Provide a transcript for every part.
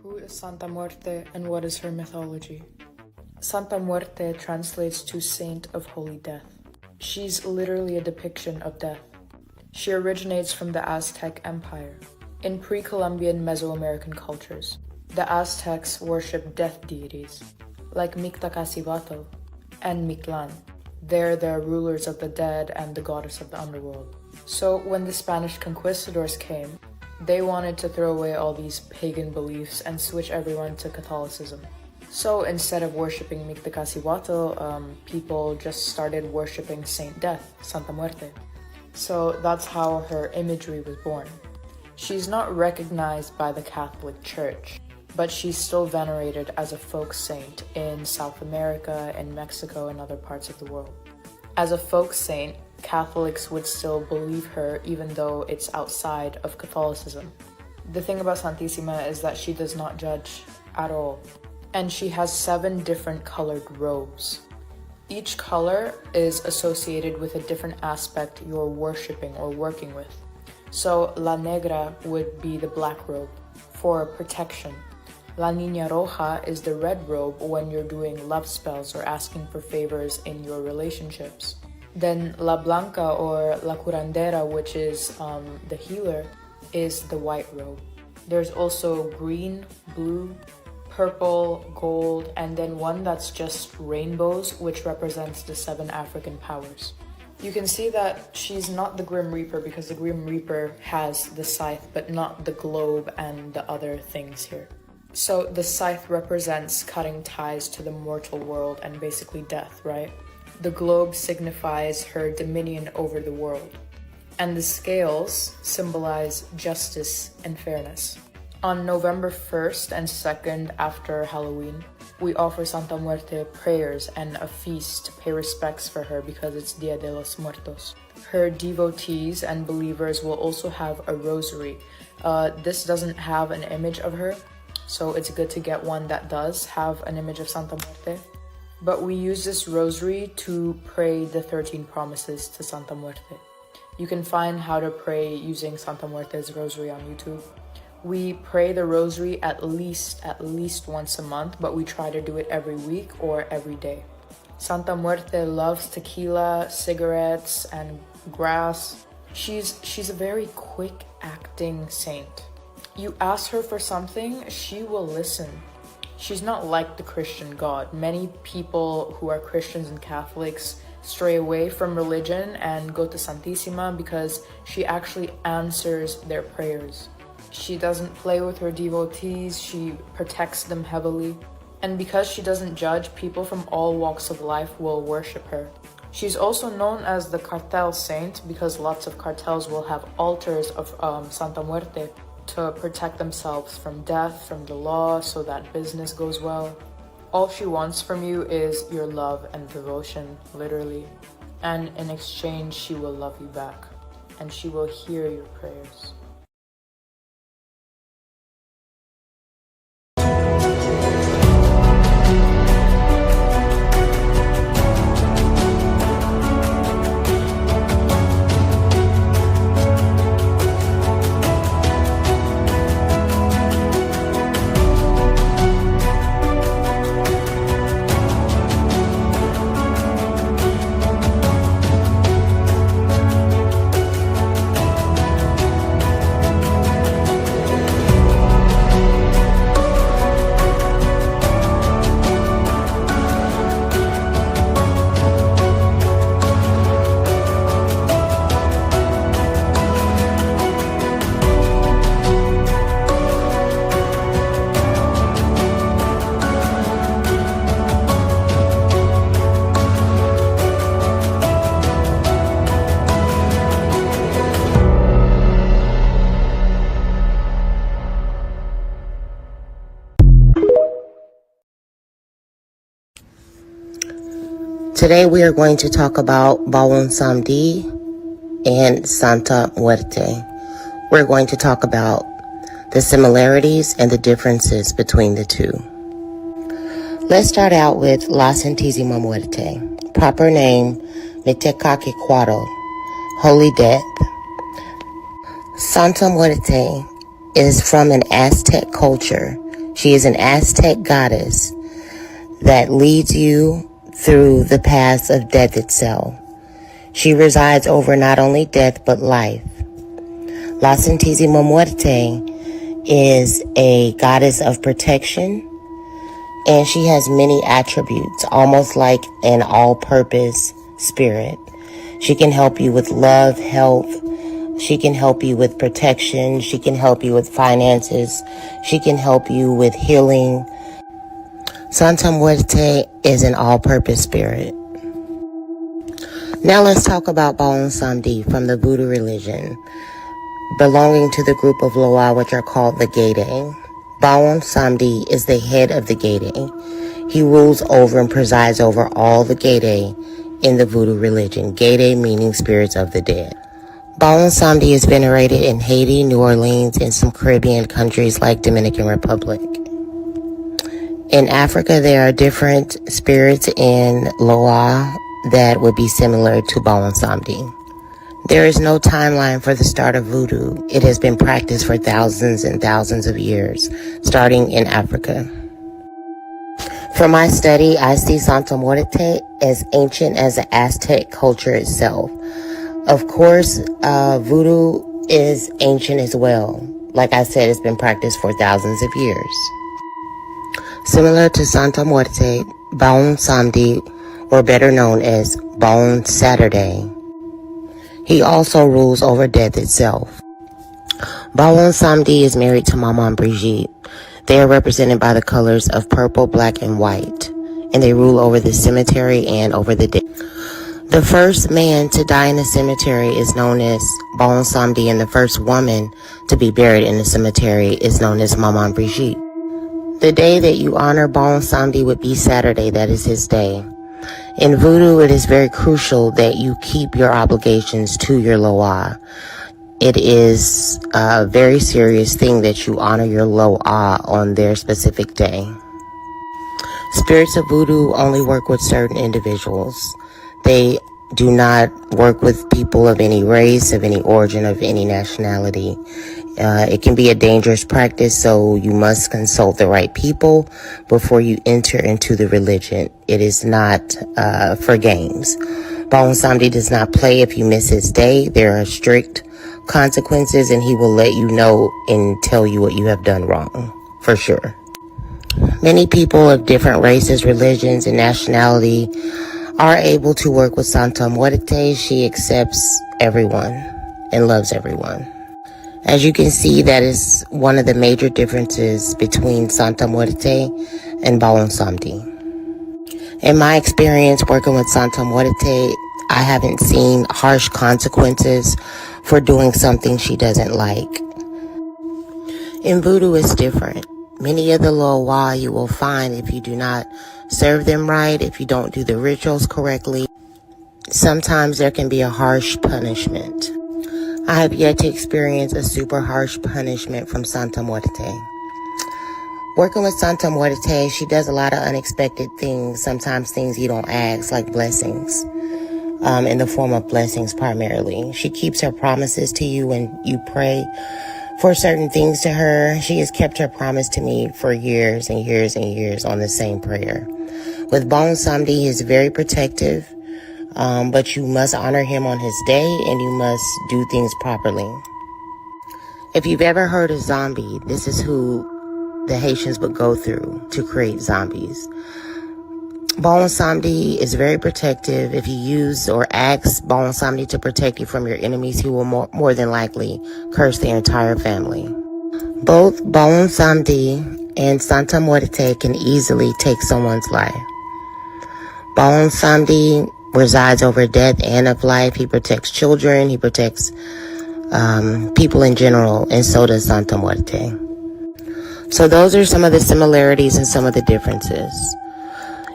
Who is Santa Muerte and what is her mythology? Santa Muerte translates to Saint of Holy Death. She's literally a depiction of death. She originates from the Aztec Empire. In pre-Columbian Mesoamerican cultures, the Aztecs worshipped death deities, like Mictacasibatl and Nylan. They're the rulers of the dead and the goddess of the underworld. So when the Spanish conquistadors came, they wanted to throw away all these pagan beliefs and switch everyone to Catholicism. So instead of worshipping Mictacasibatl, people just started worshipping Saint Death, Santa Muerte. So that's how her imagery was born. She's not recognized by the Catholic Church, but she's still venerated as a folk saint in South America and Mexico and other parts of the world. As a folk saint, Catholics would still believe her even though it's outside of Catholicism. The thing about Santissima is that she does not judge at all, and she has 7 different colored robes. Each color is associated with a different aspect you're worshipping or working with. So La Negra would be the black robe for protection. La Niña Roja is the red robe when you're doing love spells or asking for favors in your relationships. Then La Blanca or La Curandera, which is the healer, is the white robe. There's also green, blue, purple, gold, and then one that's just rainbows, which represents the 7 African powers. You can see that she's not the Grim Reaper because the Grim Reaper has the scythe, but not the globe and the other things here. So the scythe represents cutting ties to the mortal world and basically death, right? The globe signifies her dominion over the world. And the scales symbolize justice and fairness. On November 1st and 2nd after Halloween, we offer Santa Muerte prayers and a feast to pay respects for her because it's Dia de los Muertos. Her devotees and believers will also have a rosary. This doesn't have an image of her, so it's good to get one that does have an image of Santa Muerte. But we use this rosary to pray the 13 promises to Santa Muerte. You can find how to pray using Santa Muerte's rosary on YouTube. We pray the rosary at least once a month, but we try to do it every week or every day. Santa Muerte loves tequila, cigarettes, and grass. She's a very quick acting saint. You ask her for something, she will listen. She's not like the Christian God. Many people who are Christians and Catholics stray away from religion and go to Santissima because she actually answers their prayers. She doesn't play with her devotees, she protects them heavily. And because she doesn't judge, people from all walks of life will worship her. She's also known as the cartel saint because lots of cartels will have altars of Santa Muerte to protect themselves from death, from the law, so that business goes well. All she wants from you is your love and devotion, literally. And in exchange, she will love you back, and she will hear your prayers. Today we are going to talk about Bawon Samedi and Santa Muerte. We're going to talk about the similarities and the differences between the two. Let's start out with La Santísima Muerte. Proper name, Mitecaquicuaro, Holy Death. Santa Muerte is from an Aztec culture. She is an Aztec goddess that leads you through the paths of death itself. She resides over not only death but life. La Santísima Muerte is a goddess of protection, and she has many attributes, almost like an all-purpose spirit. She can help you with love, health. She can help you with protection. She can help you with finances. She can help you with healing. Santa Muerte is an all-purpose spirit. Now let's talk about Bawon Samedi from the Voodoo religion, belonging to the group of Loa, which are called the Gede. Bawon Samedi is the head of the Gede. He rules over and presides over all the Gede in the Voodoo religion. Gede meaning spirits of the dead. Bawon Samedi is venerated in Haiti, New Orleans, and some Caribbean countries like Dominican Republic. In Africa, there are different spirits in Loa that would be similar to Bawon Samedi. There is no timeline for the start of voodoo. It has been practiced for thousands and thousands of years, starting in Africa. For my study, I see Santa Muerte as ancient as the Aztec culture itself. Of course, voodoo is ancient as well. Like I said, it's been practiced for thousands of years. Similar to Santa Muerte, Bawon Samedi, or better known as Bawon Saturday, he also rules over death itself. Bawon Samedi is married to Maman Brigitte. They are represented by the colors of purple, black, and white, and they rule over the cemetery and over the dead. The first man to die in the cemetery is known as Bawon Samedi, and the first woman to be buried in the cemetery is known as Maman Brigitte. The day that you honor Bawon Samedi would be Saturday. That is his day. In voodoo, it is very crucial that you keep your obligations to your Loa. It is a very serious thing that you honor your Loa on their specific day. Spirits of voodoo only work with certain individuals. They do not work with people of any race, of any origin, of any nationality. It can be a dangerous practice, so you must consult the right people before you enter into the religion. It is not for games. Bawon Samedi does not play if you miss his day. There are strict consequences, and he will let you know and tell you what you have done wrong, for sure. Many people of different races, religions, and nationality are able to work with Santa Muerte. She accepts everyone and loves everyone. As you can see, that is one of the major differences between Santa Muerte and Bawon Samedi. In my experience working with Santa Muerte, I haven't seen harsh consequences for doing something she doesn't like. In voodoo, it's different. Many of the Loa you will find, if you do not serve them right, if you don't do the rituals correctly, sometimes there can be a harsh punishment. I have yet to experience a super harsh punishment from Santa Muerte. Working with Santa Muerte, she does a lot of unexpected things, sometimes things you don't ask, like blessings, in the form of blessings primarily. She keeps her promises to you when you pray for certain things to her. She has kept her promise to me for years and years and years on the same prayer. With Bawon Samedi, he is very protective, but you must honor him on his day and you must do things properly. If you've ever heard of zombie, this is who the Haitians would go through to create zombies. Bawon Samedi is very protective. If you use or ask Bawon Samedi to protect you from your enemies, he will more than likely curse their entire family. Both Bawon Samedi and Santa Muerte can easily take someone's life. Bawon Samedi resides over death and of life. He protects children. He protects people in general, and so does Santa Muerte. So those are some of the similarities and some of the differences.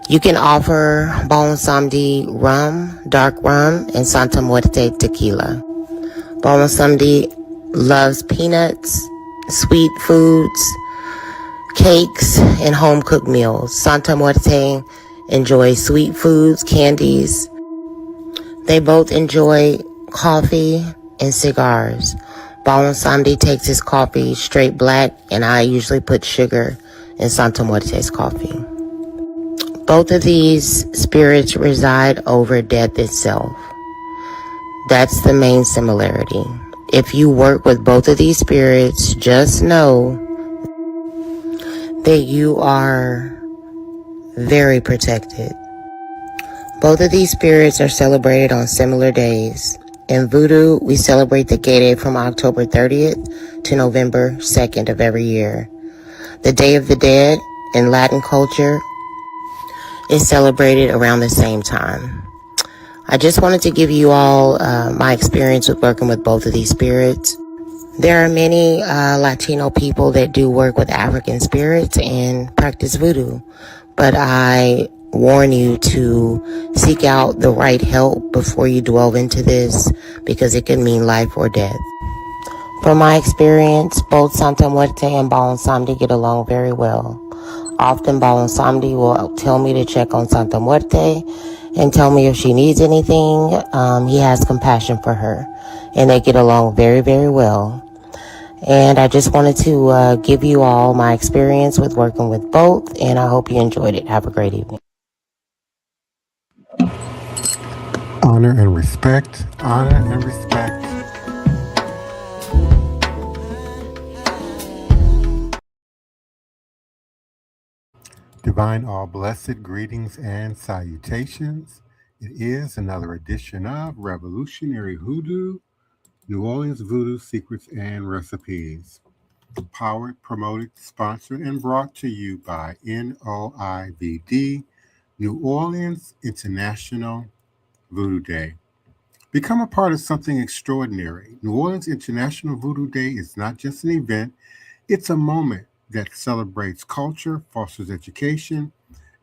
You can offer Bawon Samedi rum, dark rum, and Santa Muerte tequila. Bawon Samedi loves peanuts, sweet foods, cakes, and home-cooked meals. Santa Muerte enjoys sweet foods, candies. They both enjoy coffee and cigars. Bawon Samedi takes his coffee straight black, and I usually put sugar and Santa Muerte's coffee. Both of these spirits reside over death itself. That's the main similarity. If you work with both of these spirits, just know that you are very protected. Both of these spirits are celebrated on similar days. In Voodoo, we celebrate the Gay Day from October 30th to November 2nd of every year. The Day of the Dead in Latin culture is celebrated around the same time. I just wanted to give you all my experience with working with both of these spirits. There are many Latino people that do work with African spirits and practice voodoo, but I warn you to seek out the right help before you delve into this, because it can mean life or death. From my experience, both Santa Muerte and Bawon Samedi get along very well. Often Bawon Samedi will tell me to check on Santa Muerte and tell me if she needs anything. He has compassion for her, and they get along very, very well. And I just wanted to give you all my experience with working with both, and I hope you enjoyed it. Have a great evening. Honor and respect, honor and respect. Divine all blessed greetings and salutations. It is another edition of Revolutionary Hoodoo, New Orleans Voodoo Secrets and Recipes. Powered, promoted, sponsored, and brought to you by NOIVD, New Orleans International Voodoo Day. Become a part of something extraordinary. New Orleans International Voodoo Day is not just an event, it's a moment that celebrates culture, fosters education,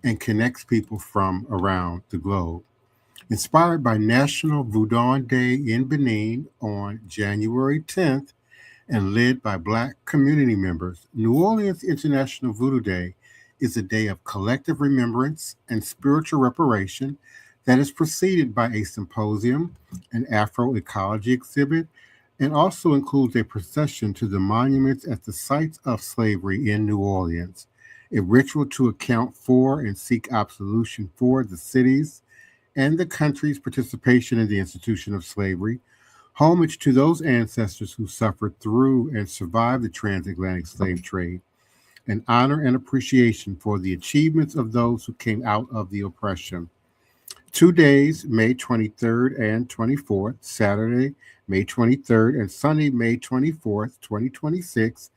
and connects people from around the globe. Inspired by National Voodoo Day in Benin on January 10th and led by Black community members, New Orleans International Voodoo Day is a day of collective remembrance and spiritual reparation that is preceded by a symposium, an Afro-ecology exhibit, and also includes a procession to the monuments at the sites of slavery in New Orleans, a ritual to account for and seek absolution for the city's and the country's participation in the institution of slavery, homage to those ancestors who suffered through and survived the transatlantic slave trade, and honor and appreciation for the achievements of those who came out of the oppression. 2 days, May 23rd and 24th, Saturday, May 23rd, and Sunday, May 24th, 2026.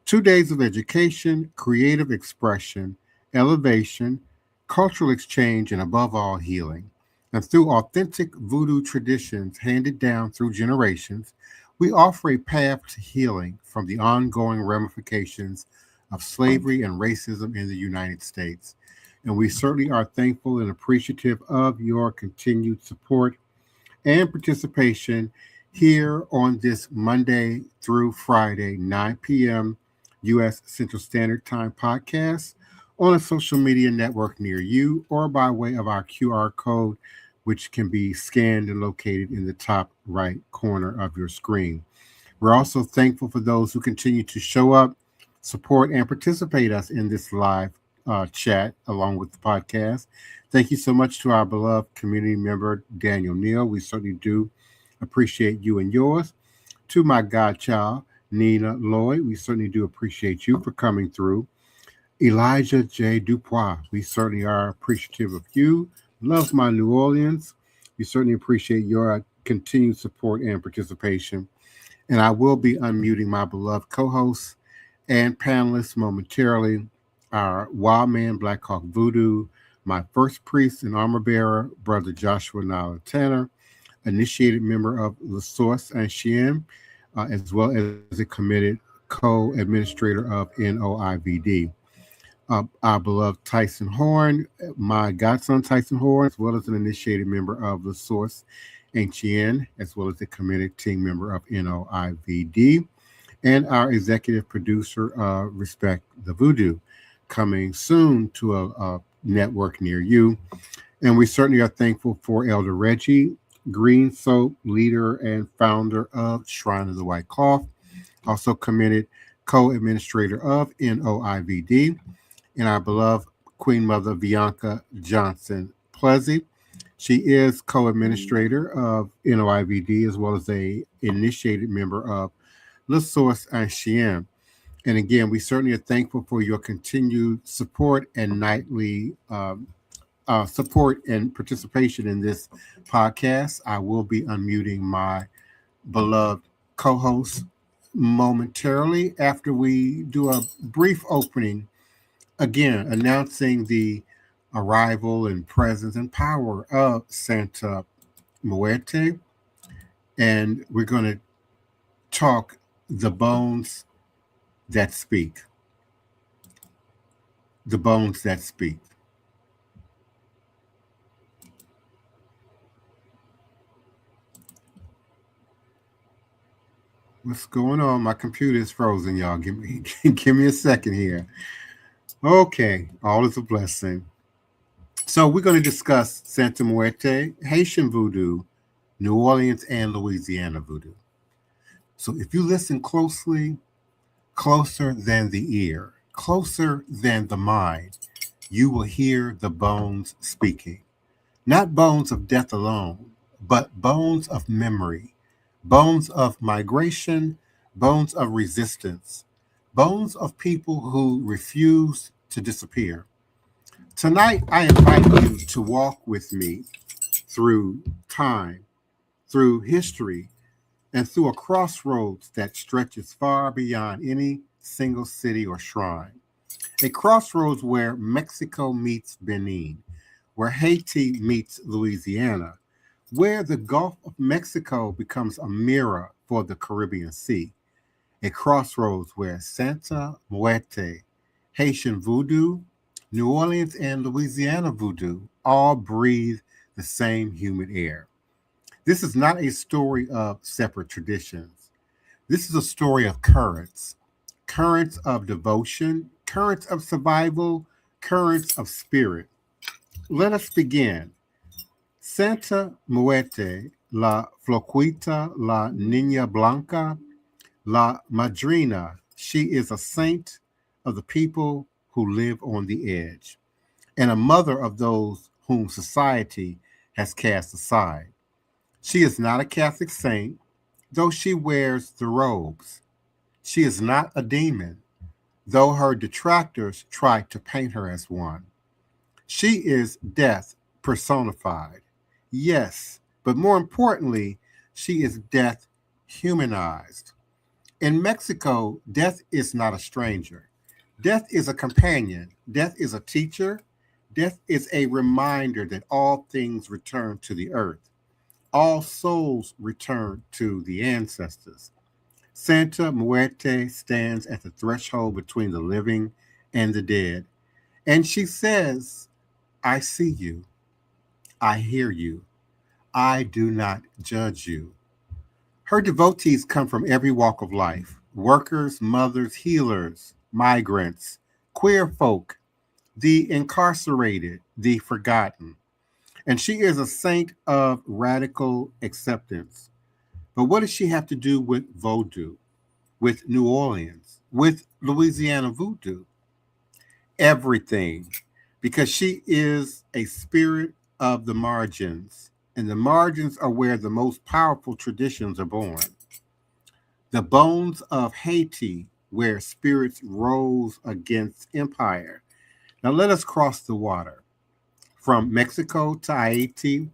2 days of education, creative expression, elevation, cultural exchange, and above all, healing. And through authentic voodoo traditions handed down through generations, we offer a path to healing from the ongoing ramifications of slavery and racism in the United States. And we certainly are thankful and appreciative of your continued support and participation here on this Monday through Friday, 9 p.m. U.S. Central Standard Time podcast on a social media network near you or by way of our QR code, which can be scanned and located in the top right corner of your screen. We're also thankful for those who continue to show up, support, and participate us in this live chat along with the podcast. Thank you so much to our beloved community member, Daniel Neal. We certainly do appreciate you and yours. To my godchild, Nina Lloyd, we certainly do appreciate you for coming through. Elijah J. Dupois, we certainly are appreciative of you. Loves my New Orleans. We certainly appreciate your continued support and participation. And I will be unmuting my beloved co-hosts and panelists momentarily. Our Wild Man Black Hawk Voodoo, my first priest and armor bearer, Brother Joshua Nylan Tanner, initiated member of La Source and Chien, as well as a committed co-administrator of NOIVD. Our beloved Tyson Horn, my godson Tyson Horn, as well as an initiated member of La Source and Chien, as well as a committed team member of NOIVD, and our executive producer, Respect the Voodoo, coming soon to a network near you. And we certainly are thankful for Elder Reggie, Green Soap leader and founder of Shrine of the White Cloth, also committed co-administrator of NOIVD, and our beloved Queen Mother Bianca Johnson Plessy. She is co-administrator of NOIVD as well as a initiated member of Le Source Ancien. And again, we certainly are thankful for your continued support and nightly support and participation in this podcast. I will be unmuting my beloved co-host momentarily after we do a brief opening, again, announcing the arrival and presence and power of Santa Muerte. And we're going to talk the bones that speak. The bones that speak. What's going on? My computer is frozen, y'all. Give me a second here. Okay, all is a blessing. So we're going to discuss Santa Muerte, Haitian Voodoo, New Orleans, and Louisiana Voodoo. So if you listen closely, closer than the ear, closer than the mind, you will hear the bones speaking. Not bones of death alone, but bones of memory, bones of migration, bones of resistance, bones of people who refuse to disappear. Tonight, I invite you to walk with me through time, through history, and through a crossroads that stretches far beyond any single city or shrine. A crossroads where Mexico meets Benin, where Haiti meets Louisiana, where the Gulf of Mexico becomes a mirror for the Caribbean Sea. A crossroads where Santa Muerte, Haitian Voodoo, New Orleans, and Louisiana Voodoo all breathe the same humid air. This is not a story of separate traditions. This is a story of currents, currents of devotion, currents of survival, currents of spirit. Let us begin. Santa Muerte, la Floquita, la Niña Blanca, la Madrina. She is a saint of the people who live on the edge, and a mother of those whom society has cast aside. She is not a Catholic saint, though she wears the robes. She is not a demon, though her detractors try to paint her as one. She is death personified. Yes, but more importantly, she is death humanized. In Mexico, death is not a stranger. Death is a companion. Death is a teacher. Death is a reminder that all things return to the earth. All souls return to the ancestors. Santa Muerte stands at the threshold between the living and the dead. And she says, I see you. I hear you. I do not judge you. Her devotees come from every walk of life: workers, mothers, healers, migrants, queer folk, the incarcerated, the forgotten. And she is a saint of radical acceptance. But what does she have to do with Vodou, with New Orleans, with Louisiana Voodoo? Everything, because she is a spirit of the margins, and the margins are where the most powerful traditions are born. The bones of Haiti, where spirits rose against empire. Now let us cross the water. From Mexico to Haiti,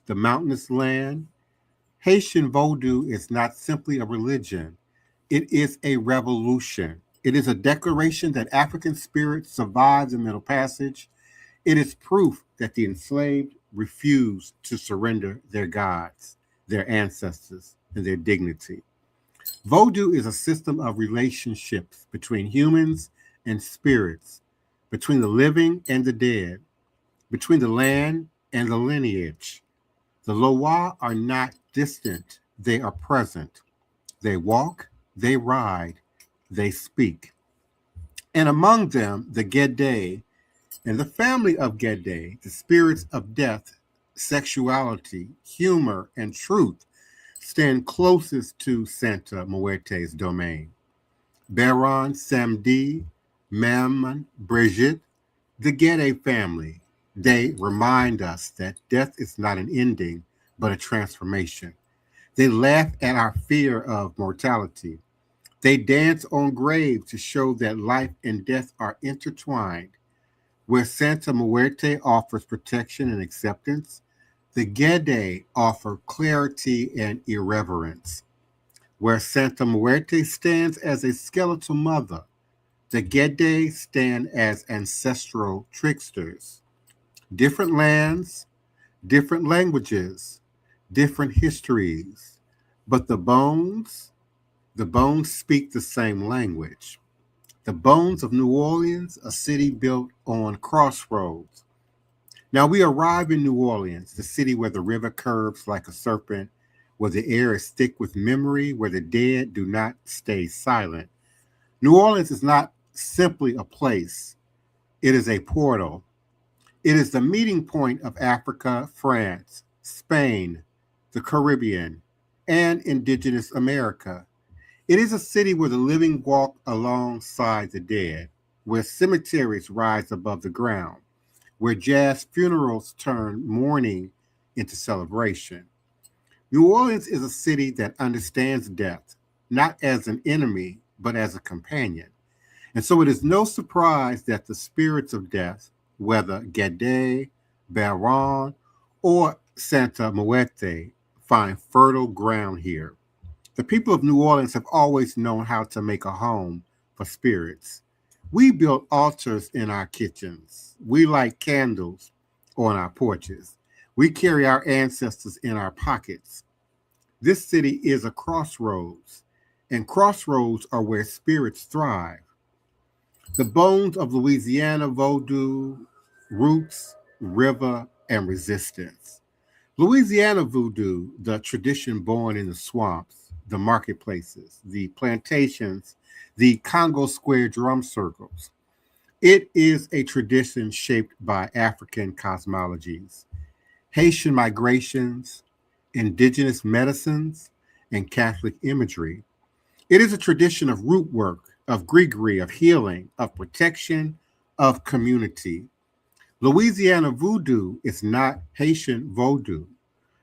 the mountainous land, Haitian Vodou is not simply a religion. It is a revolution. It is a declaration that African spirit survives the Middle Passage. It is proof that the enslaved refused to surrender their gods, their ancestors, and their dignity. Vodou is a system of relationships between humans and spirits, between the living and the dead, between the land and the lineage. The Loa are not distant, they are present. They walk, they ride, they speak. And among them, the Gede and the family of Gede, the spirits of death, sexuality, humor, and truth, stand closest to Santa Muerte's domain. Baron Samedi, Mammon, Brigitte, The Gede family, they remind us that death is not an ending, but a transformation. They laugh at our fear of mortality. They dance on graves to show that life and death are intertwined. Where Santa Muerte offers protection and acceptance, the Gede offer clarity and irreverence. Where Santa Muerte stands as a skeletal mother, the Gede stand as ancestral tricksters. Different lands, different languages, different histories, but the bones speak the same language. The bones of New Orleans, a city built on crossroads. Now we arrive in New Orleans, the city where the river curves like a serpent, where the air is thick with memory, where the dead do not stay silent. New Orleans is not simply a place, it is a portal. It is the meeting point of Africa, France, Spain, the Caribbean, and indigenous America. It is a city where the living walk alongside the dead, where cemeteries rise above the ground, where jazz funerals turn mourning into celebration. New Orleans is a city that understands death, not as an enemy, but as a companion. And so it is no surprise that the spirits of death, whether Gede, Baron, or Santa Muerte, find fertile ground here. The people of New Orleans have always known how to make a home for spirits. We built altars in our kitchens. We light candles on our porches. We carry our ancestors in our pockets. This city is a crossroads, and crossroads are where spirits thrive. The bones of Louisiana Vodou, roots, river, and resistance. Louisiana Voodoo, the tradition born in the swamps, the marketplaces, the plantations, the Congo Square drum circles. It is a tradition shaped by African cosmologies, Haitian migrations, indigenous medicines, and Catholic imagery. It is a tradition of root work, of grigri, of healing, of protection, of community. Louisiana Voodoo is not Haitian Vodou,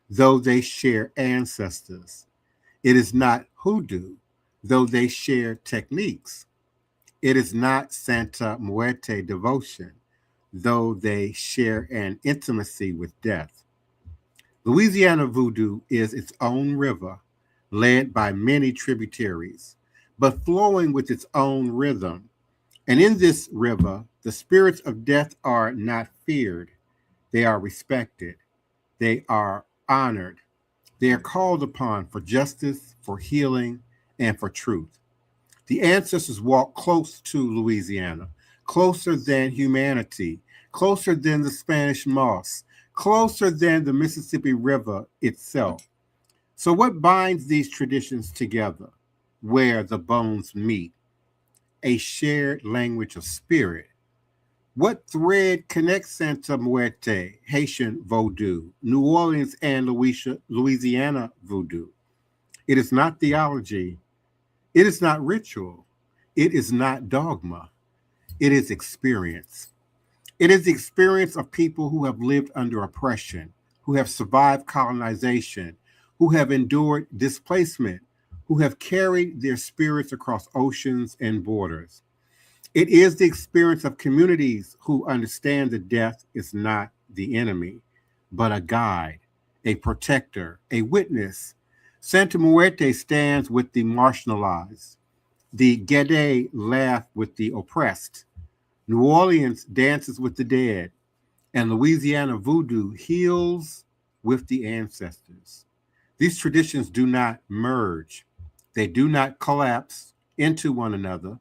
though they share ancestors. It is not Hoodoo, though they share techniques. It is not Santa Muerte devotion, though they share an intimacy with death. Louisiana Voodoo is its own river, led by many tributaries, but flowing with its own rhythm. And in this river, the spirits of death are not feared. They are respected. They are honored. They are called upon for justice, for healing, and for truth. The ancestors walked close to Louisiana, closer than humanity, closer than the Spanish moss, closer than the Mississippi River itself. So what binds these traditions together? Where the bones meet, a shared language of spirit. What thread connects Santa Muerte, Haitian Vodou, New Orleans, and Louisiana Voodoo? It is not theology. It is not ritual. It is not dogma. It is experience. It is the experience of people who have lived under oppression, who have survived colonization, who have endured displacement, who have carried their spirits across oceans and borders. It is the experience of communities who understand that death is not the enemy, but a guide, a protector, a witness. Santa Muerte stands with the marginalized. The Gede laugh with the oppressed. New Orleans dances with the dead. And Louisiana Voodoo heals with the ancestors. These traditions do not merge. They do not collapse into one another.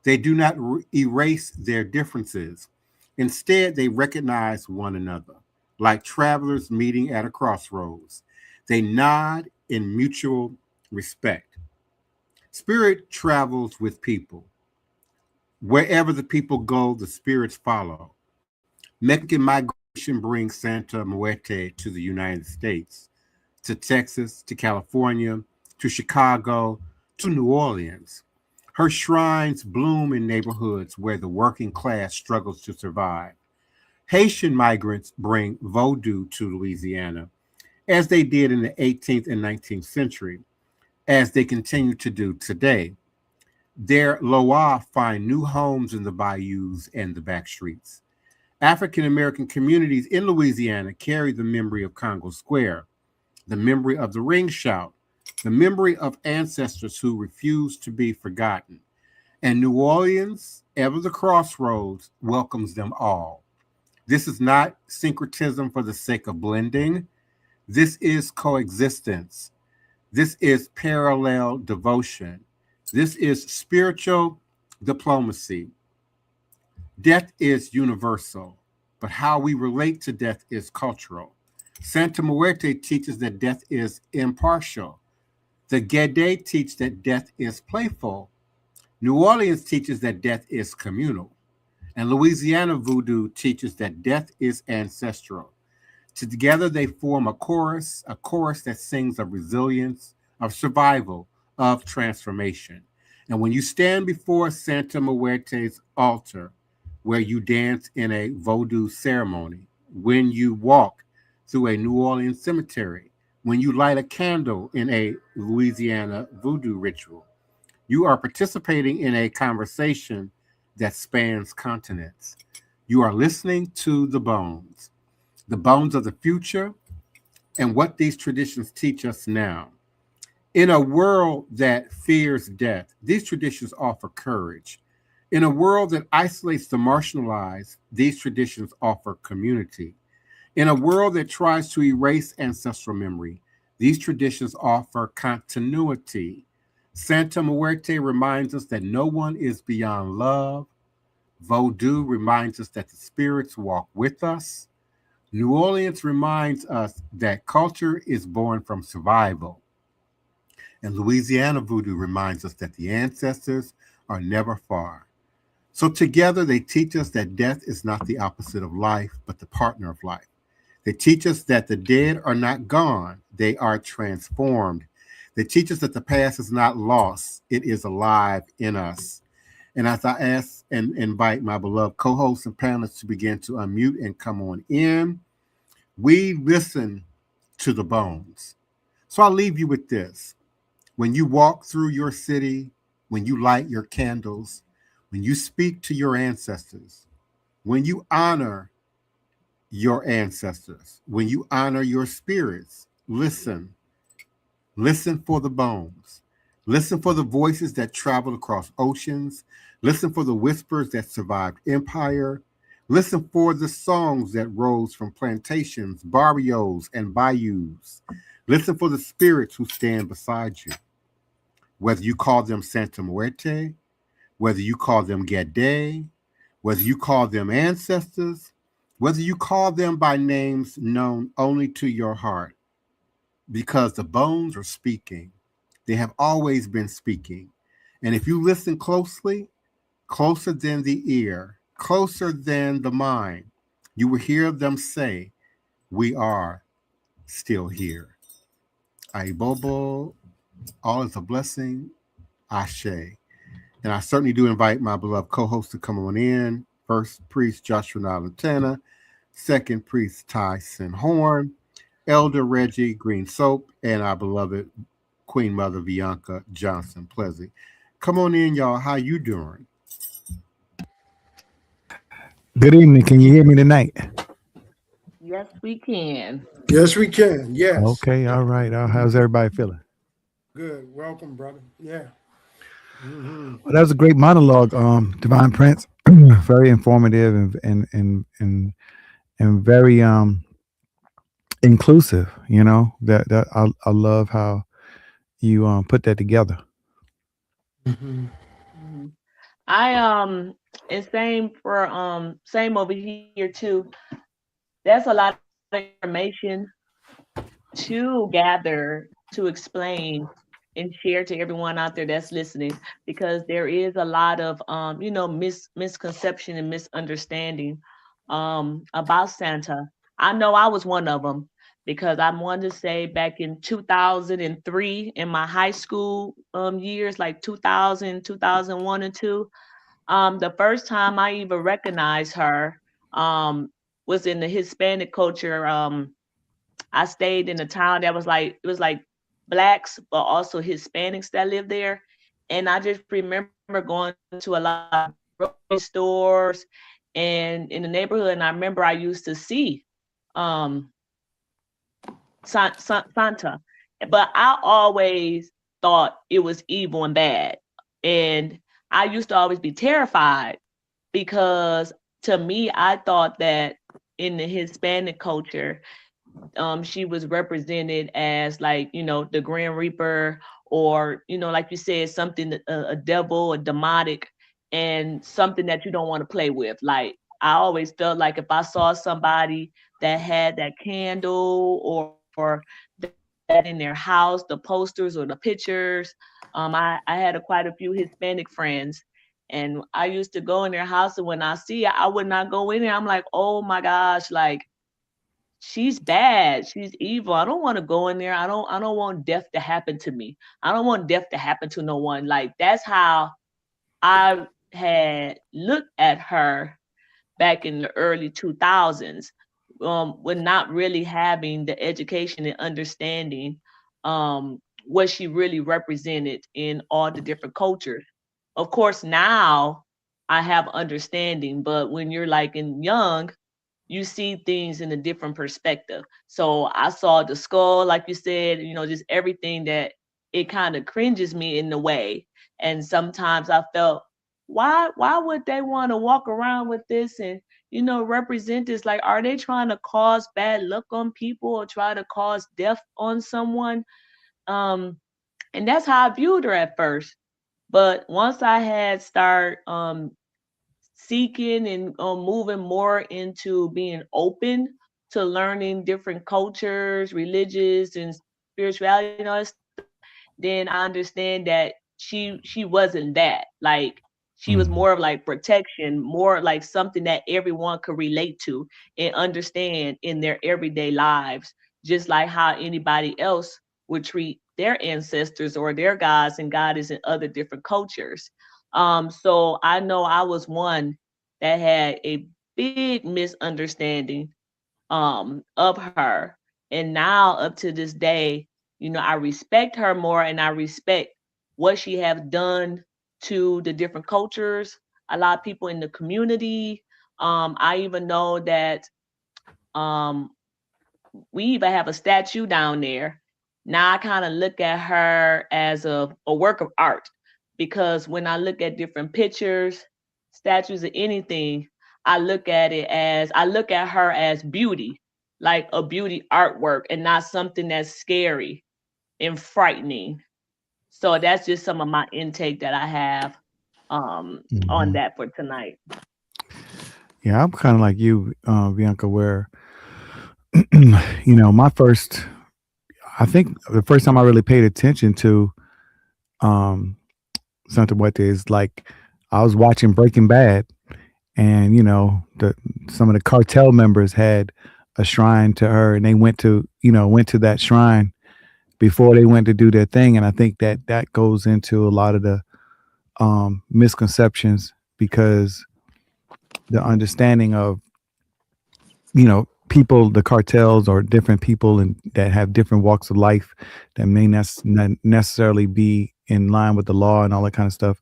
They do not erase their differences. Instead, they recognize one another, like travelers meeting at a crossroads. They nod in mutual respect. Spirit travels with people. Wherever the people go, the spirits follow. Mexican migration brings Santa Muerte to the United States, to Texas, to California, to Chicago, to New Orleans. Her shrines bloom in neighborhoods where the working class struggles to survive. Haitian migrants bring Vodou to Louisiana, as they did in the 18th and 19th century, as they continue to do today. Their Loa find new homes in the bayous and the back streets. African American communities in Louisiana carry the memory of Congo Square, the memory of the ring shout, the memory of ancestors who refused to be forgotten. And New Orleans, ever the crossroads, welcomes them all. This is not syncretism for the sake of blending. This is coexistence. This is parallel devotion. This is spiritual diplomacy. Death is universal, but how we relate to death is cultural. Santa Muerte teaches that death is impartial. The Gede teach that death is playful. New Orleans teaches that death is communal. And Louisiana Voodoo teaches that death is ancestral. Together they form a chorus that sings of resilience, of survival, of transformation. And when you stand before Santa Muerte's altar, where you dance in a Vodou ceremony, when you walk through a New Orleans cemetery, when you light a candle in a Louisiana Voodoo ritual, you are participating in a conversation that spans continents. You are listening to the bones of the future, and what these traditions teach us now. In a world that fears death, these traditions offer courage. In a world that isolates the marginalized, these traditions offer community. In a world that tries to erase ancestral memory, these traditions offer continuity. Santa Muerte reminds us that no one is beyond love. Vodou reminds us that the spirits walk with us. New Orleans reminds us that culture is born from survival. And Louisiana Voodoo reminds us that the ancestors are never far. So together they teach us that death is not the opposite of life, but the partner of life. They teach us that the dead are not gone, they are transformed. They teach us that the past is not lost, it is alive in us. And as I ask and invite my beloved co-hosts and panelists to begin to unmute and come on in, we listen to the bones. So I'll leave you with this. When you walk through your city, when you light your candles, when you speak to your ancestors, when you honor your ancestors, when you honor your spirits, listen. Listen for the bones. Listen for the voices that traveled across oceans. Listen for the whispers that survived empire. Listen for the songs that rose from plantations, barrios, and bayous. Listen for the spirits who stand beside you. Whether you call them Santa Muerte, whether you call them Gede, whether you call them ancestors, whether you call them by names known only to your heart, because the bones are speaking. They have always been speaking. And if you listen closely, closer than the ear, closer than the mind, you will hear them say, we are still here. AYIBOBO, all is a blessing, Ashe. And I certainly do invite my beloved co-host to come on in. First priest Joshua Nylan, second priest Tyson Horn, Elder Reggie Green Soap, and our beloved Queen Mother Bianca Johnson Plessy. Come on in, y'all. How you doing? Good evening. Can you hear me tonight? Yes, we can. Yes, we can. Yes. Okay. All right. How's everybody feeling? Good. Welcome, brother. Yeah. Mm-hmm. Well, that was a great monologue, Divine Prince. Very informative and very inclusive. You know that I love how you put that together. Mm-hmm. I and same over here too. There's a lot of information to gather, to explain, and share to everyone out there that's listening, because there is a lot of misconception and misunderstanding about Santa. I know I was one of them, because I wanted to say back in 2003 in my high school years, like 2000, 2001 and 2, the first time I even recognized her was in the Hispanic culture. I stayed in a town that was like, it was like blacks, but also Hispanics that lived there. And I just remember going to a lot of grocery stores and in the neighborhood. And I remember I used to see um, Santa, but I always thought it was evil and bad. And I used to always be terrified because to me, I thought that in the Hispanic culture, she was represented as like, you know, the Grand Reaper, or, you know, like you said, something, a devil, a demonic, and something that you don't want to play with. Like, I always felt like if I saw somebody that had that candle or that in their house, the posters or the pictures, I had quite a few Hispanic friends. And I used to go in their house, and when I see it, I would not go in there. I'm like, oh my gosh, like, she's bad, she's evil. I don't want to go in there. I don't want death to happen to me. I don't want death to happen to no one. Like, that's how I had looked at her back in the early 2000s, with not really having the education and understanding what she really represented in all the different cultures. Of course, now I have understanding, but when you're like in young, you see things in a different perspective. So I saw the skull, like you said, you know, just everything that it kind of cringes me in a way. And sometimes I felt, why would they want to walk around with this and, you know, represent this? Like, are they trying to cause bad luck on people or try to cause death on someone? And that's how I viewed her at first. But once I had start seeking and moving more into being open to learning different cultures, religions, and spirituality and all that stuff, then I understand that she wasn't that. Like, she was more of like protection, more like something that everyone could relate to and understand in their everyday lives, just like how anybody else would treat their ancestors or their gods and goddesses in other different cultures. So I know I was one that had a big misunderstanding of her. And now up to this day, you know, I respect her more and I respect what she has done to the different cultures, a lot of people in the community. I even know that um, we even have a statue down there. Now I kind of look at her as a work of art, because when I look at different pictures, statues, or anything, I look at her as beauty, like a beauty artwork, and not something that's scary and frightening. So that's just some of my intake that I have on that for tonight. Yeah, I'm kind of like you, Bianca, where, you know, I think the first time I really paid attention to Santa Muerte is like I was watching Breaking Bad, and, you know, some of the cartel members had a shrine to her, and they went to that shrine before they went to do their thing. And I think that goes into a lot of the misconceptions, because the understanding of, you know, people, the cartels, or different people and that have different walks of life that may not necessarily be in line with the law and all that kind of stuff.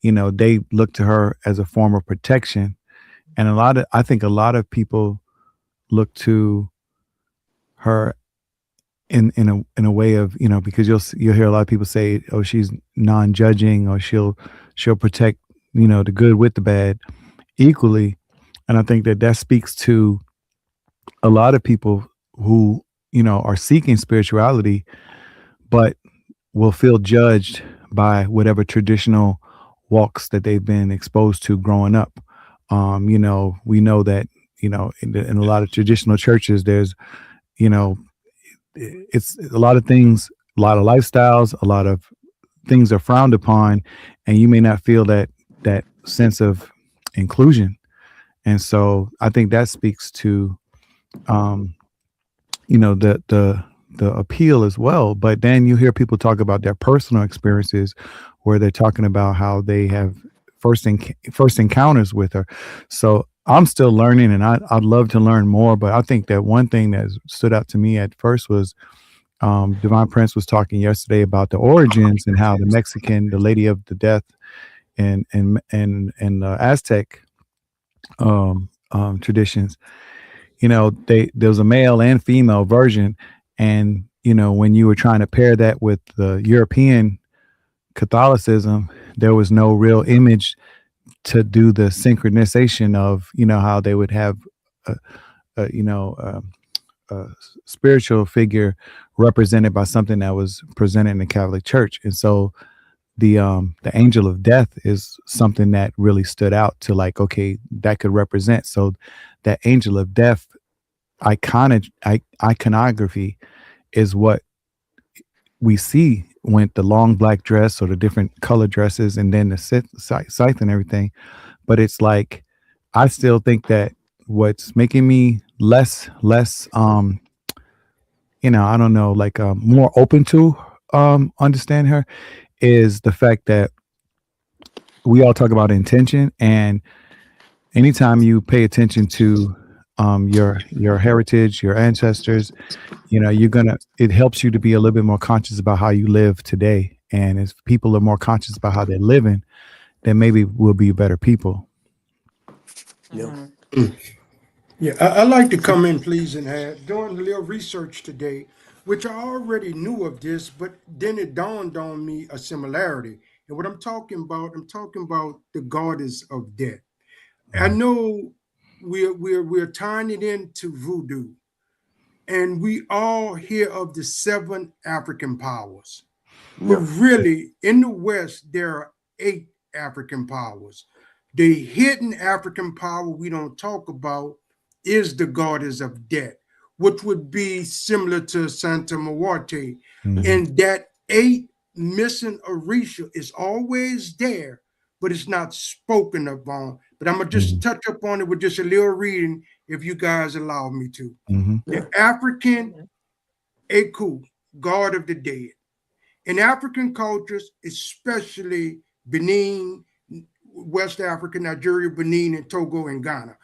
You know, they look to her as a form of protection. And I think a lot of people look to her in a way of, you know, because you'll hear a lot of people say, oh, she's non-judging, or she'll protect, you know, the good with the bad equally. And I think that speaks to a lot of people who, you know, are seeking spirituality, but will feel judged by whatever traditional walks that they've been exposed to growing up. You know, we know that, you know, in a lot of traditional churches, there's, you know, it's a lot of things, a lot of lifestyles, a lot of things are frowned upon, and you may not feel that sense of inclusion. And so I think that speaks to, the appeal as well. But then you hear people talk about their personal experiences, where they're talking about how they have first encounters with her. So I'm still learning, and I'd love to learn more. But I think that one thing that stood out to me at first was Divine Prince was talking yesterday about the origins and how the Lady of the Death, and the Aztec traditions. There was a male and female version, and when you were trying to pair that with the European Catholicism, there was no real image to do the synchronization of how they would have a, a you know a spiritual figure represented by something that was presented in the Catholic Church. And so the angel of death is something that really stood out to, like, okay, that could represent. So that angel of death iconography is what we see with the long black dress or the different color dresses, and then the scythe and everything. But it's like, I still think that what's making me less I don't know, like more open to understand her is the fact that we all talk about intention, and anytime you pay attention to your heritage, your ancestors, it helps you to be a little bit more conscious about how you live today. And if people are more conscious about how they're living, then maybe we'll be better people. Mhm. Yeah, I like to come in, please, and add, doing a little research today, which I already knew of this, but then it dawned on me a similarity. And what I'm talking about the goddess of death. I know we're tying it into voodoo, and we all hear of the seven African powers. But Yeah. really, in the West, there are eight African powers. The hidden African power we don't talk about is the goddess of death, which would be similar to Santa Muerte. Mhm. And that eight missing Orisha is always there, but it's not spoken of on. But I'm gonna just Mhm. touch up on it with just a little reading, if you guys allow me to. Mhm. The Yeah. African Yeah. Eku, god of the dead. In African cultures, especially Benin, West Africa, Nigeria, Benin, and Togo and Ghana.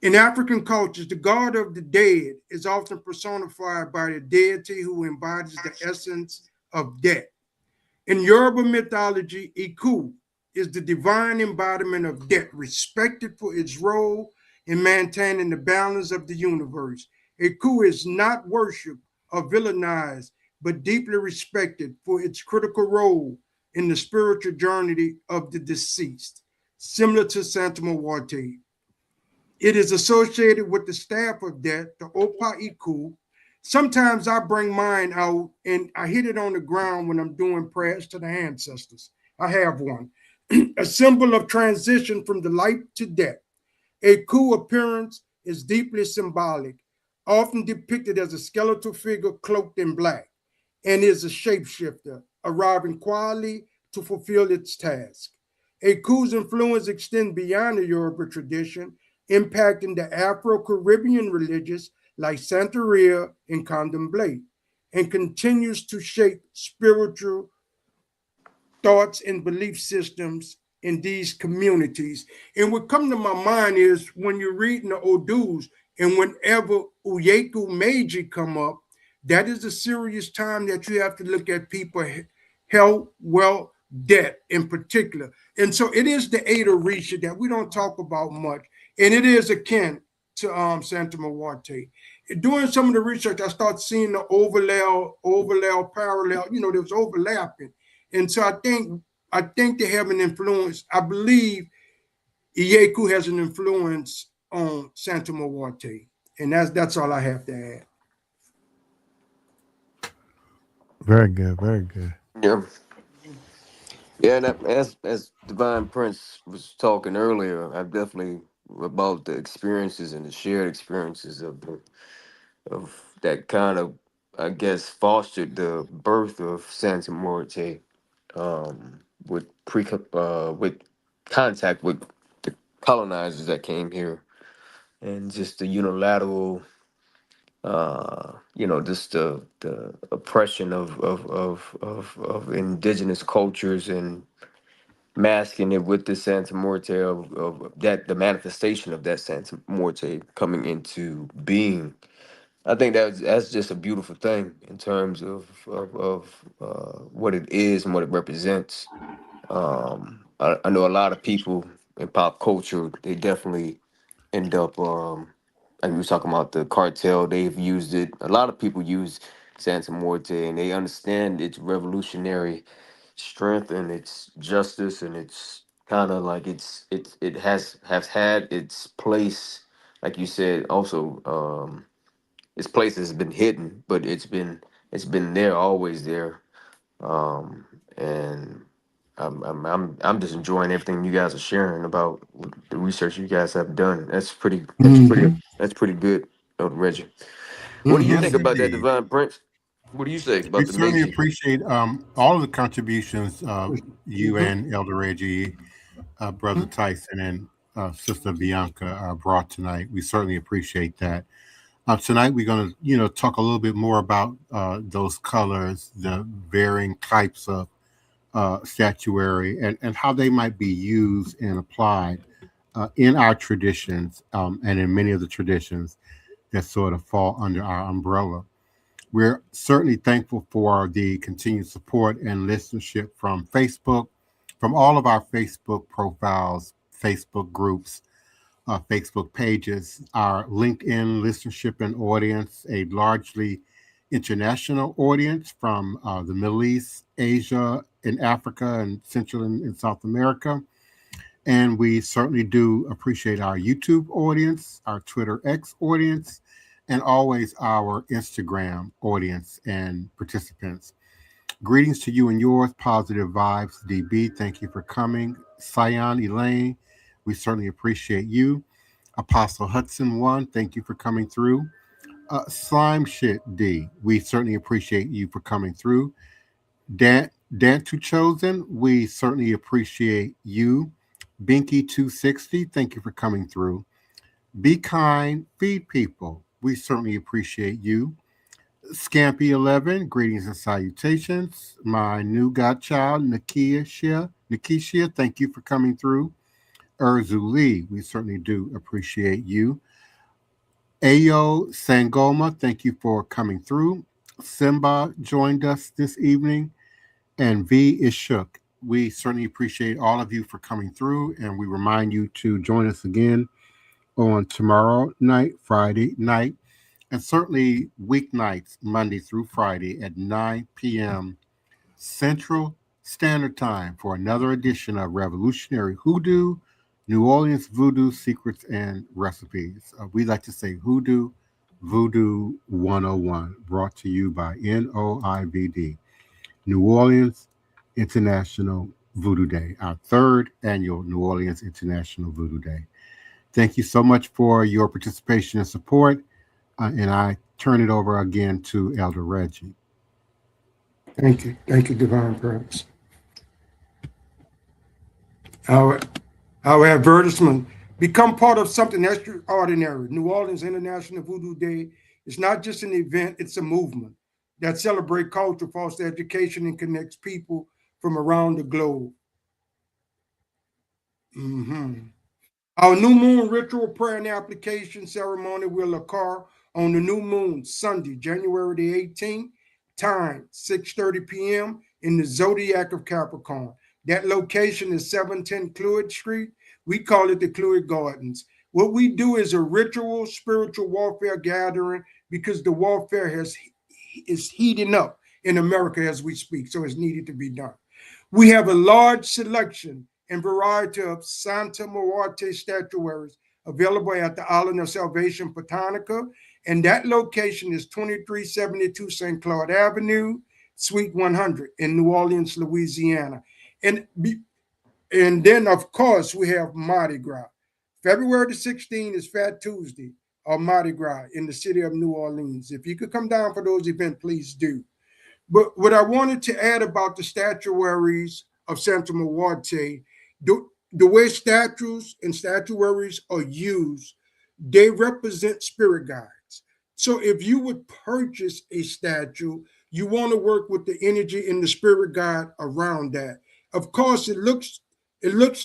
In African cultures, the god of the dead is often personified by the deity who embodies the essence of death. In Yoruba mythology, Iku is the divine embodiment of death, respected for its role in maintaining the balance of the universe. Iku is not worshipped or villainized, but deeply respected for its critical role in the spiritual journey of the deceased, similar to Santa Muerte. It is associated with the staff of death, the Opa Iku. Sometimes I bring mine out and I hit it on the ground when I'm doing prayers to the ancestors. I have one, a symbol of transition from the life to death. A Ku appearance is deeply symbolic, often depicted as a skeletal figure cloaked in black, and is a shapeshifter, arriving quietly to fulfill its task. A Ku's influence extends beyond the Yoruba tradition, impacting the Afro-Caribbean religions like Santeria and Candomblé, and continues to shape spiritual thoughts and belief systems in these communities. And what comes to my mind is when you're reading the Odus, and whenever Uyeku Meiji come up, that is a serious time that you have to look at people health, wealth, debt in particular. And so it is the Ada Risha that we don't talk about much, and it is akin to Santa Muerte. Doing some of the research, I start seeing the overlap, parallel. There's overlapping, and so I think they have an influence. I believe Iyeku has an influence on Santa Muerte, and that's all I have to add. Very good. Very good. Yeah. Yeah, and as Divine Prince was talking earlier, I definitely about the experiences and the shared experiences of that kind of, I guess, fostered the birth of Santa Morte, with with contact with the colonizers that came here, and just the unilateral you know, just the oppression of indigenous cultures and masking it with the Santa Muerte of that, the manifestation of that Santa Muerte coming into being. I think that's just a beautiful thing in terms of what it is and what it represents. I know a lot of people in pop culture, they definitely end up like we were talking about the cartel, they've used it. A lot of people use Santa Muerte and they understand its revolutionary strength and its justice, and it's kind of like it has had its place, like you said, also its place has been hidden, but it's been there, always there. And I'm just enjoying everything you guys are sharing about the research you guys have done. That's pretty good, Reggie. What do you Yes, think about that, indeed. Divine Prince? What do you say We about the certainly nation? appreciate all of the contributions you and Elder Reggie, Brother Tyson, and Sister Bianca brought tonight. We certainly appreciate that. Tonight we're going to, talk a little bit more about those colors, the varying types of statuary, and how they might be used and applied in our traditions and in many of the traditions that sort of fall under our umbrella. We're certainly thankful for the continued support and listenership from Facebook, from all of our Facebook profiles, Facebook groups, Facebook pages, our LinkedIn listenership and audience, a largely international audience from the Middle East, Asia, and Africa, and Central and South America. And we certainly do appreciate our YouTube audience, our Twitter X audience, and always our Instagram audience and participants. Greetings to you and yours, Positive Vibes DB. Thank you for coming. Cyan Elaine, we certainly appreciate you. Apostle Hudson 1, thank you for coming through. Slime Shit D, we certainly appreciate you for coming through. Dan to Chosen, we certainly appreciate you. Binky 260, thank you for coming through. Be kind, feed people, we certainly appreciate you. Scampy 11, greetings and salutations. My new godchild, Nikishia, thank you for coming through. Urzu Lee, we certainly do appreciate you. Ayo Sangoma, thank you for coming through. Simba joined us this evening, and V is shook. We certainly appreciate all of you for coming through, and we remind you to join us again on tomorrow night, Friday night, and certainly weeknights, Monday through Friday at 9 p.m. Central Standard Time for another edition of Revolutionary Hoodoo, New Orleans Voodoo Secrets and Recipes. We like to say Hoodoo, Voodoo 101, brought to you by NOIVD, New Orleans International Voodoo Day, our third annual New Orleans International Voodoo Day. Thank you so much for your participation and support. And I turn it over again to Elder Reggie. Thank you. Thank you, Divine Prince. Our advertisement: become part of something extraordinary. New Orleans International Voodoo Day is not just an event, it's a movement that celebrates culture, fosters education, and connects people from around the globe. Our new moon ritual prayer and application ceremony will occur on the new moon, Sunday, January the 18th, time 6:30 p.m. in the Zodiac of Capricorn. That location is 710 Clewitt Street. We call it the Clewitt Gardens. What we do is a ritual spiritual warfare gathering because the warfare is heating up in America as we speak, so it's needed to be done. We have a large selection and variety of Santa Muerte statuaries available at the Island of Salvation, Botanica, and that location is 2372 St. Claude Avenue, Suite 100 in New Orleans, Louisiana. And then, of course, we have Mardi Gras. February the 16th is Fat Tuesday or Mardi Gras in the city of New Orleans. If you could come down for those events, please do. But what I wanted to add about the statuaries of Santa Muerte, the way statues and statuaries are used, they represent spirit guides. So if you would purchase a statue, you want to work with the energy and the spirit guide around that. Of course, it looks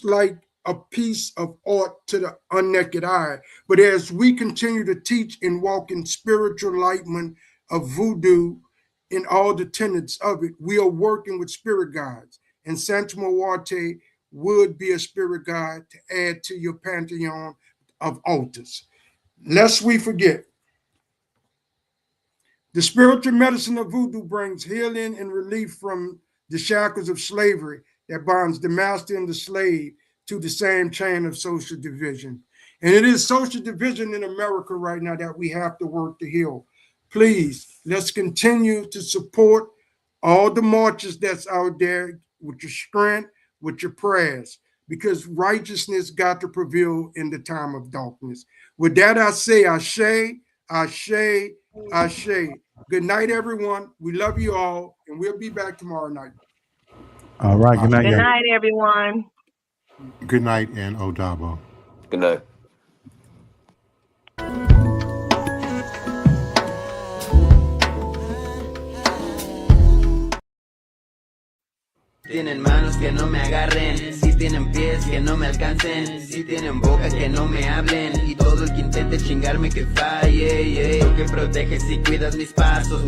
like a piece of art to the unnaked eye. But as we continue to teach and walk in spiritual enlightenment of voodoo and all the tenets of it, we are working with spirit guides. And Santa Muerte would be a spirit guide to add to your pantheon of altars. Lest we forget, the spiritual medicine of voodoo brings healing and relief from the shackles of slavery that binds the master and the slave to the same chain of social division. And it is social division in America right now that we have to work to heal. Please, let's continue to support all the marches that's out there with your strength, with your prayers, because righteousness got to prevail in the time of darkness. With that, I say, Ashe, Ashe, Ashe. Good night, everyone. We love you all, and we'll be back tomorrow night. All right. Good night. Good night, everyone. Good night and Odabo. Good night. Tienen manos que no me agarren, si tienen pies que no me alcancen, si tienen boca que no me hablen, y todo el que intente chingarme que falle, tú que proteges y cuidas mis pasos,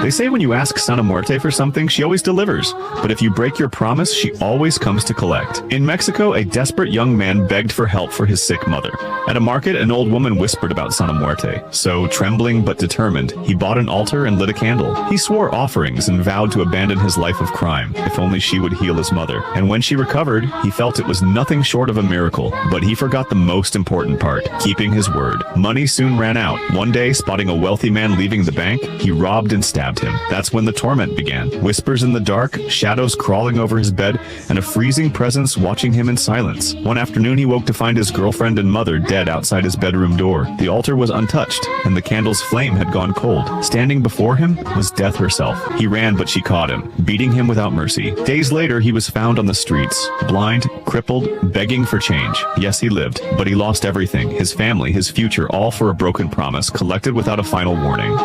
They say when you ask Santa Muerte for something, she always delivers. But if you break your promise, she always comes to collect. In Mexico, a desperate young man begged for help for his sick mother. At a market, an old woman whispered about Santa Muerte. So, trembling but determined, he bought an altar and lit a candle. He swore offerings and vowed to abandon his life of crime, if only she would heal his mother. And when she recovered, he felt it was nothing short of a miracle. But he forgot the most important part, keeping his word. Money soon ran out. One day, spotting a wealthy man leaving the bank, he robbed and stabbed him. That's when the torment began. Whispers in the dark, shadows crawling over his bed, and a freezing presence watching him in silence. One afternoon he woke to find his girlfriend and mother dead outside his bedroom door. The altar was untouched, and the candle's flame had gone cold. Standing before him was death herself. He ran, but she caught him, beating him without mercy. Days later he was found on the streets, blind, crippled, begging for change. Yes, he lived, but he lost everything, his family, his future, all for a broken promise, collected without a final warning.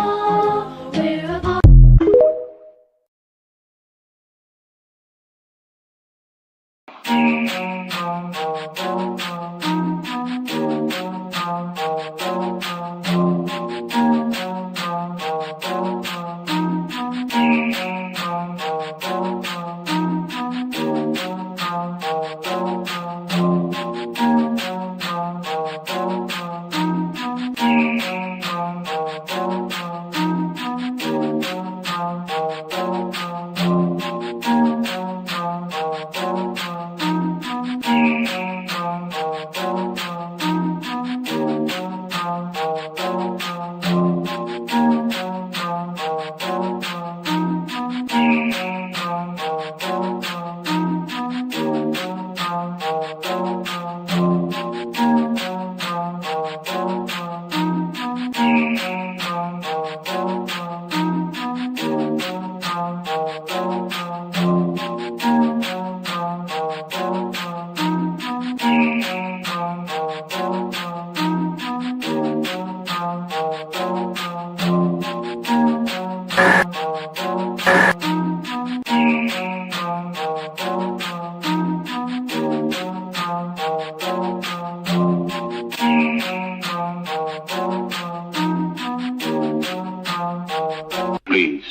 Please,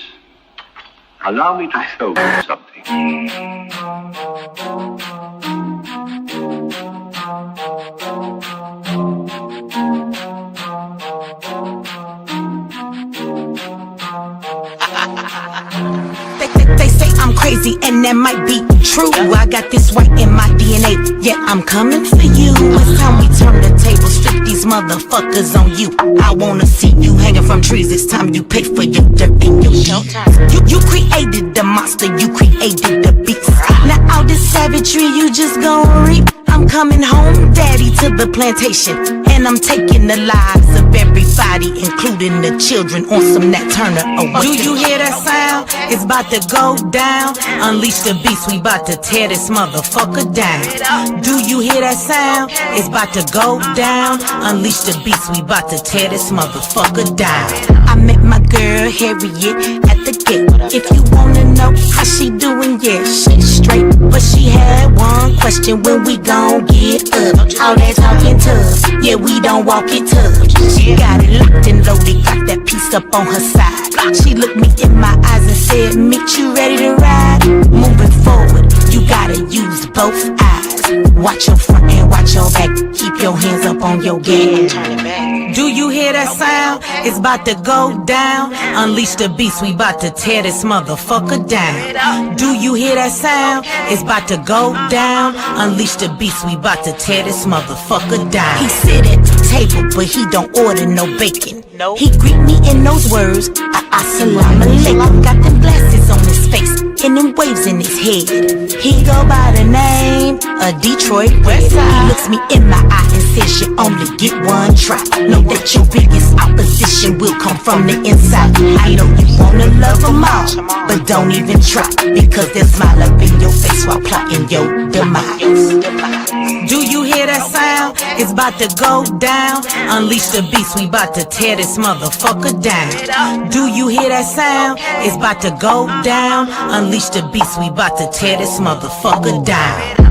allow me to show you something. They say I'm crazy and that might be true. I got this right in my DNA, yeah, I'm coming for you. It's time we turn the tables, strip these motherfuckers on you. I wanna see you hanging from trees, it's time you pay for your dirt and your shit. You created the monster, you created the beast. Now all this savagery you just gon' reap. I'm coming home, daddy, to the plantation, and I'm taking the lives of everybody, including the children, on some Nat Turner. Oh, do you hear that sound? It's about to go down. Unleash the beast, we about to tear this motherfucker down. Do you hear that sound? It's about to go down. Unleash the beast, we bout to tear this motherfucker down. I met my girl Harriet at the gate. If you wanna know how she doing, yeah, she straight. But she had one question: when we gon' get up? All that talking tough, yeah, we don't walk it tough. She got it locked and loaded, got that piece up on her side. She looked me in my eyes and said, "Mitch, you ready to ride?" Moving forward, you gotta use both eyes. Watch your front and watch your back. Keep your hands up on your gas. Do you hear that sound? It's about to go down. Unleash the beast, we about to tear this motherfucker down. Do you hear that sound? It's about to go down. Unleash the beast, we about to tear this motherfucker down. He sit at the table, but he don't order no bacon. He greet me in those words, assalamu alaikum. Got them glasses on his face and them waves in his head. He go by the name of Detroit West Side. He looks me in my eye and says, you only get one try. Know that your biggest opposition will come from the inside. I know you wanna love them all, but don't even try, because they'll smile up in your face while plotting your demise. Do you hear that sound? It's about to go down. Unleash the beast, we about to tear this motherfucker down. Do you hear that sound? It's about to go down. Unleash the beast, we about to tear this motherfucker down.